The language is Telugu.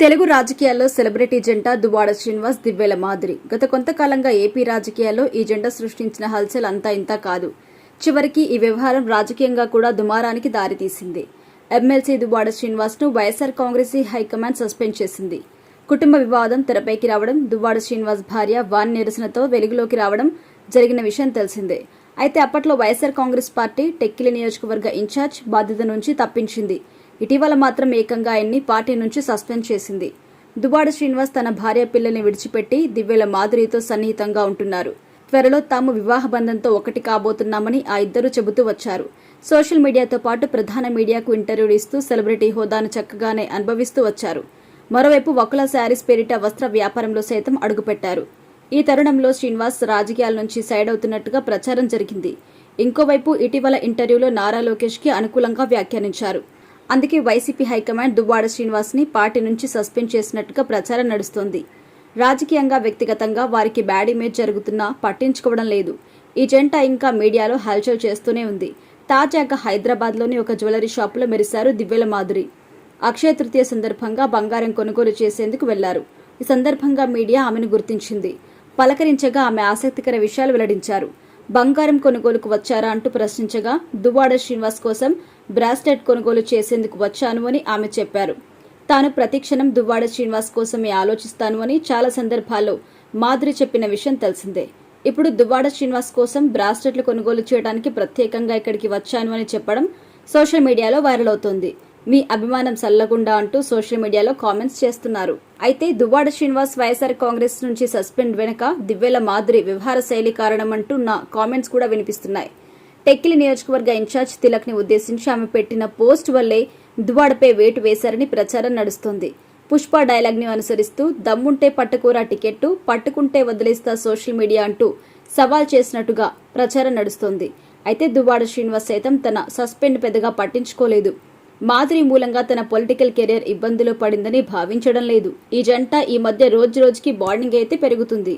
తెలుగు రాజకీయాల్లో సెలబ్రిటీ జంట దువ్వాడ శ్రీనివాస్, దివ్వెల మాధురి. గత కొంతకాలంగా ఏపీ రాజకీయాల్లో ఈ జంట సృష్టించిన హల్చల్ అంతా ఇంతా కాదు. చివరికి ఈ వ్యవహారం రాజకీయంగా కూడా దుమారానికి దారితీసింది. ఎమ్మెల్సీ దువ్వాడ శ్రీనివాస్ ను వైఎస్ఆర్ కాంగ్రెస్ హైకమాండ్ సస్పెండ్ చేసింది. కుటుంబ వివాదం తెరపైకి రావడం, దువ్వాడ శ్రీనివాస్ భార్య వాన్ నిరసనతో వెలుగులోకి రావడం జరిగిన విషయం తెలిసిందే. అయితే అప్పట్లో వైఎస్ఆర్ కాంగ్రెస్ పార్టీ టెక్కిలి నియోజకవర్గ ఇన్ఛార్జ్ బాధ్యత నుంచి తప్పించింది. ఇటీవల మాత్రం ఏకంగా ఆయన్ని పార్టీ నుంచి సస్పెండ్ చేసింది. దువ్వాడ శ్రీనివాస్ తన భార్య పిల్లల్ని విడిచిపెట్టి దివ్వెల మాధురితో సన్నిహితంగా ఉంటున్నారు. త్వరలో తాము వివాహ బంధంతో ఒకటి కాబోతున్నామని ఆ ఇద్దరు చెబుతూ వచ్చారు. సోషల్ మీడియాతో పాటు ప్రధాన మీడియాకు ఇంటర్వ్యూలు ఇస్తూ సెలబ్రిటీ హోదాను చక్కగానే అనుభవిస్తూ వచ్చారు. మరోవైపు వకుల శారీస్ పేరిట వస్త్ర వ్యాపారంలో సైతం అడుగుపెట్టారు. ఈ తరుణంలో శ్రీనివాస్ రాజకీయాల నుంచి సైడ్ అవుతున్నట్టుగా ప్రచారం జరిగింది. ఇంకోవైపు ఇటీవల ఇంటర్వ్యూలో నారా లోకేష్ కి అనుకూలంగా వ్యాఖ్యానించారు. అందుకే వైసీపీ హైకమాండ్ దువ్వాడ శ్రీనివాస్ ని పార్టీ నుంచి సస్పెండ్ చేసినట్టుగా ప్రచారం నడుస్తోంది. రాజకీయంగా, వ్యక్తిగతంగా వారికి బ్యాడ్ ఇమేజ్ జరుగుతున్నా పట్టించుకోవడం లేదు. ఈ జంట ఇంకా మీడియాలో హల్చల్ చేస్తూనే ఉంది. తాజాగా హైదరాబాద్లోని ఒక జ్యువెలరీ షాపులో మెరిశారు దివ్వెల మాధురి. అక్షయ తృతీయ సందర్భంగా బంగారం కొనుగోలు చేసేందుకు వెళ్లారు. ఈ సందర్భంగా మీడియా ఆమెను గుర్తించింది. పలకరించగా ఆమె ఆసక్తికర విషయాలు వెల్లడించారు. బంగారం కొనుగోలుకు వచ్చారా అంటూ ప్రశ్నించగా, దువ్వాడ శ్రీనివాస్ కోసం బ్రాస్లెట్ కొనుగోలు చేసేందుకు వచ్చాను అని ఆమె చెప్పారు. తాను ప్రతిక్షణం దువ్వాడ శ్రీనివాస్ కోసమే ఆలోచిస్తాను అని చాలా సందర్భాల్లో మాధురి చెప్పిన విషయం తెలిసిందే. ఇప్పుడు దువ్వాడ శ్రీనివాస్ కోసం బ్రాస్లెట్లు కొనుగోలు చేయడానికి ప్రత్యేకంగా ఇక్కడికి వచ్చాను అని చెప్పడం సోషల్ మీడియాలో వైరల్ అవుతోంది. మీ అభిమానం సల్లగుండా అంటూ సోషల్ మీడియాలో కామెంట్స్ చేస్తున్నారు. అయితే దువ్వాడ శ్రీనివాస్ వైఎస్ఆర్ కాంగ్రెస్ నుంచి సస్పెండ్ వెనుక దివ్వెల మాధురి వ్యవహార శైలి కారణమంటూ కామెంట్స్ కూడా వినిపిస్తున్నాయి. టెక్కిలి నియోజకవర్గ ఇన్ఛార్జ్ తిలక్ ని ఉద్దేశించి ఆమె పెట్టిన పోస్ట్ వల్లే దువ్వాడపై వేటు వేశారని ప్రచారం నడుస్తోంది. పుష్ప డైలాగ్ ని అనుసరిస్తూ దమ్ముంటే పట్టుకోరా టికెట్టు, పట్టుకుంటే వదిలేస్తా సోషల్ మీడియా అంటూ సవాల్ చేసినట్టుగా ప్రచారం నడుస్తోంది. అయితే దువ్వాడ శ్రీనివాస్ సైతం తన సస్పెండ్ పెద్దగా పట్టించుకోలేదు. మాధురి మూలంగా తన పొలిటికల్ కెరీర్ ఇబ్బందిలో పడిందని భావించడం లేదు. ఈ జంట ఈ మధ్య రోజుకి బాండింగ్ అయితే పెరుగుతుంది.